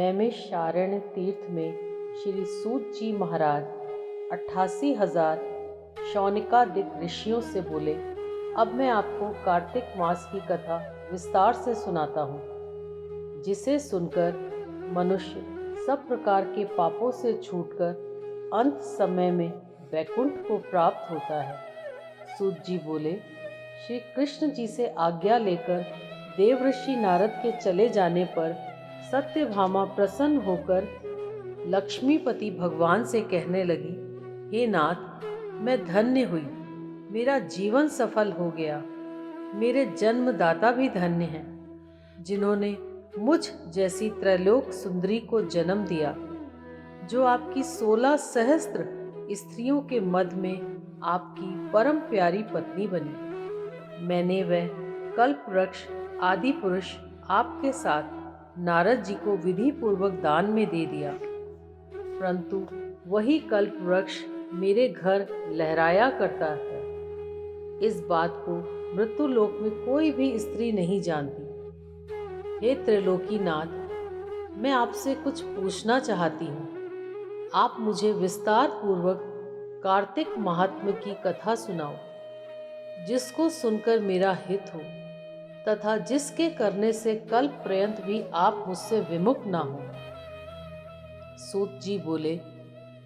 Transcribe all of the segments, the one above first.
नैमिषारण्य तीर्थ में श्री सूत जी महाराज 88,000 शौनकादिक ऋषियों से बोले, अब मैं आपको कार्तिक मास की कथा विस्तार से सुनाता हूँ, जिसे सुनकर मनुष्य सब प्रकार के पापों से छूटकर अंत समय में वैकुंठ को प्राप्त होता है। सूत जी बोले, श्री कृष्ण जी से आज्ञा लेकर देवऋषि नारद के चले जाने पर सत्यभामा प्रसन्न होकर लक्ष्मीपति भगवान से कहने लगी, हे नाथ, मैं धन्य हुई, मेरा जीवन सफल हो गया। मेरे जन्मदाता भी धन्य हैं, जिन्होंने मुझ जैसी त्रैलोक सुंदरी को जन्म दिया, जो आपकी 16 सहस्त्र स्त्रियों के मध्य में आपकी परम प्यारी पत्नी बनी। मैंने वह कल्प वृक्ष आदि पुरुष आपके साथ नारद जी को विधि पूर्वक दान में दे दिया, परंतु वही कल्प वृक्ष मेरे घर लहराया करता है। इस बात को मृत्युलोक में कोई भी स्त्री नहीं जानती। हे त्रिलोकीनाथ, मैं आपसे कुछ पूछना चाहती हूँ। आप मुझे विस्तार पूर्वक कार्तिक महात्म्य की कथा सुनाओ, जिसको सुनकर मेरा हित हो तथा जिसके करने से कल्प पर्यंत भी आप मुझसे विमुख ना हो। सूत जी बोले,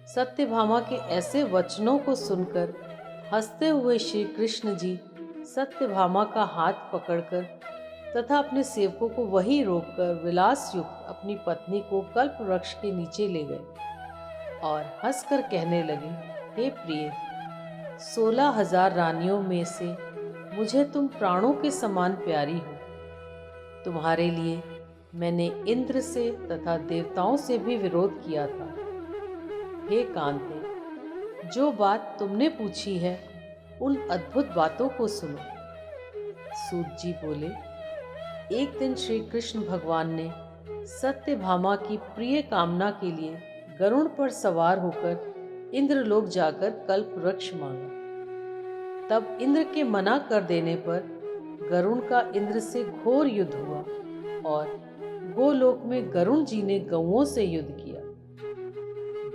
सत्यभामा के ऐसे वचनों को सुनकर हंसते हुए श्री कृष्ण जी सत्यभामा का हाथ पकड़कर तथा अपने सेवकों को वहीं रोककर विलास युक्त अपनी पत्नी को कल्प वृक्ष के नीचे ले गए और हंसकर कहने लगे, हे प्रिय, 16,000 रानियों में से मुझे तुम प्राणों के समान प्यारी हो। तुम्हारे लिए मैंने इंद्र से तथा देवताओं से भी विरोध किया था। हे कांते, जो बात तुमने पूछी है उन अद्भुत बातों को सुनो। सूत जी बोले, एक दिन श्री कृष्ण भगवान ने सत्यभामा की प्रिय कामना के लिए गरुड़ पर सवार होकर इंद्रलोक जाकर कल्प वृक्ष मांगा। तब इंद्र के मना कर देने पर गरुड़ का इंद्र से घोर युद्ध हुआ और गोलोक में गरुड़ जी ने गौओं से युद्ध किया।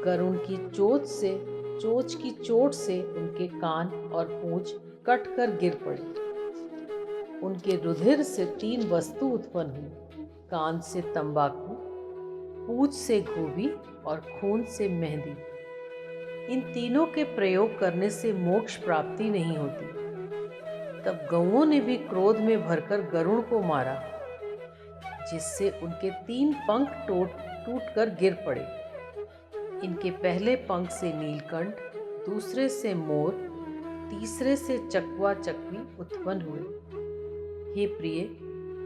गरुड़ की चोंच की चोट से उनके कान और पूंछ कटकर गिर पड़ी। उनके रुधिर से 3 वस्तु उत्पन्न हुई, कान से तंबाकू, पूंछ से गोभी और खून से मेहंदी। इन तीनों के प्रयोग करने से मोक्ष प्राप्ति नहीं होती। तब गौओं ने भी क्रोध में भरकर गरुड़ को मारा, जिससे उनके 3 पंख टूटकर गिर पड़े। इनके पहले पंख से नीलकंठ, दूसरे से मोर, तीसरे से चकवा चकवी उत्पन्न हुए। हे प्रिय,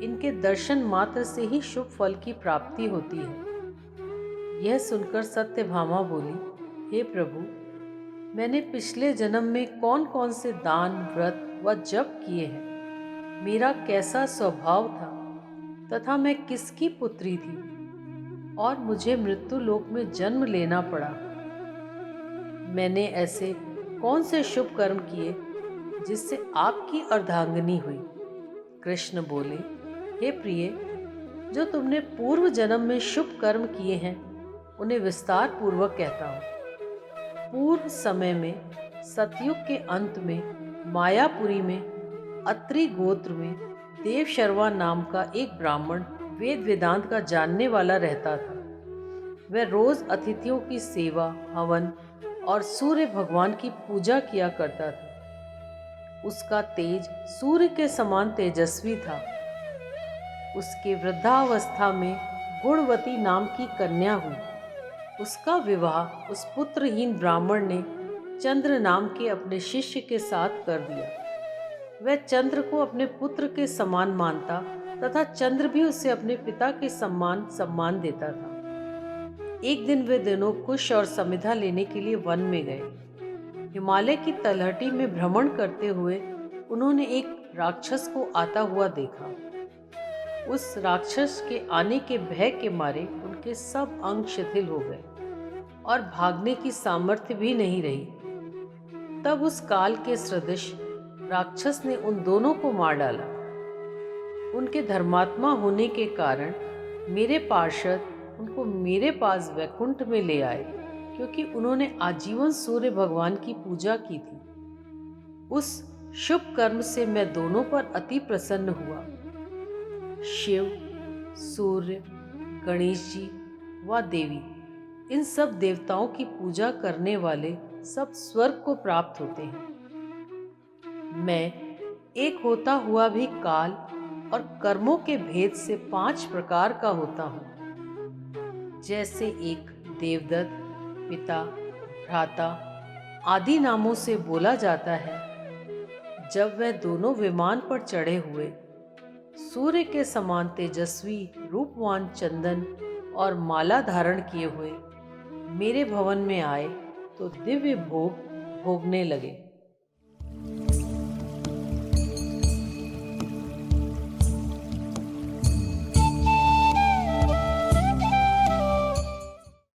इनके दर्शन मात्र से ही शुभ फल की प्राप्ति होती है। यह सुनकर सत्यभामा बोली, हे प्रभु, मैंने पिछले जन्म में कौन कौन से दान, व्रत व जप किए हैं, मेरा कैसा स्वभाव था तथा मैं किसकी पुत्री थी और मुझे मृत्युलोक में जन्म लेना पड़ा। मैंने ऐसे कौन से शुभ कर्म किए जिससे आपकी अर्धांगिनी हुई। कृष्ण बोले, हे प्रिय, जो तुमने पूर्व जन्म में शुभ कर्म किए हैं उन्हें विस्तार पूर्वक कहता हूँ। पूर्व समय में सतयुग के अंत में मायापुरी में अत्रि गोत्र में देवशर्वा नाम का एक ब्राह्मण वेद वेदांत का जानने वाला रहता था। वह रोज अतिथियों की सेवा, हवन और सूर्य भगवान की पूजा किया करता था। उसका तेज सूर्य के समान तेजस्वी था। उसके वृद्धावस्था में गुणवती नाम की कन्या हुई। उसका विवाह उस पुत्रहीन ब्राह्मण ने चंद्र नाम के अपने शिष्य के साथ कर दिया। वह चंद्र को अपने पुत्र के समान मानता तथा चंद्र भी उसे अपने पिता के सम्मान देता था। एक दिन वे दोनों कुश और समिधा लेने के लिए वन में गए। हिमालय की तलहटी में भ्रमण करते हुए उन्होंने एक राक्षस को आता हुआ देखा। उस राक्षस के आने के भय के मारे उनके सब अंग शिथिल हो गए और भागने की सामर्थ्य भी नहीं रही। तब उस काल के सदृश राक्षस ने उन दोनों को मार डाला। उनके धर्मात्मा होने के कारण मेरे पार्षद उनको मेरे पास वैकुंठ में ले आए, क्योंकि उन्होंने आजीवन सूर्य भगवान की पूजा की थी। उस शुभ कर्म से मैं दोनों पर अति प्रसन्न हुआ। शिव, सूर्य, गणेश जी व देवी, इन सब देवताओं की पूजा करने वाले सब स्वर्ग को प्राप्त होते हैं। मैं एक होता हुआ भी काल और कर्मों के भेद से 5 प्रकार का होता हूँ। जैसे एक देवदत्त, पिता, भ्राता आदि नामों से बोला जाता है। जब वह दोनों विमान पर चढ़े हुए सूर्य के समान तेजस्वी रूपवान चंदन और माला धारण किए हुए मेरे भवन में आए तो दिव्य भोग भोगने लगे।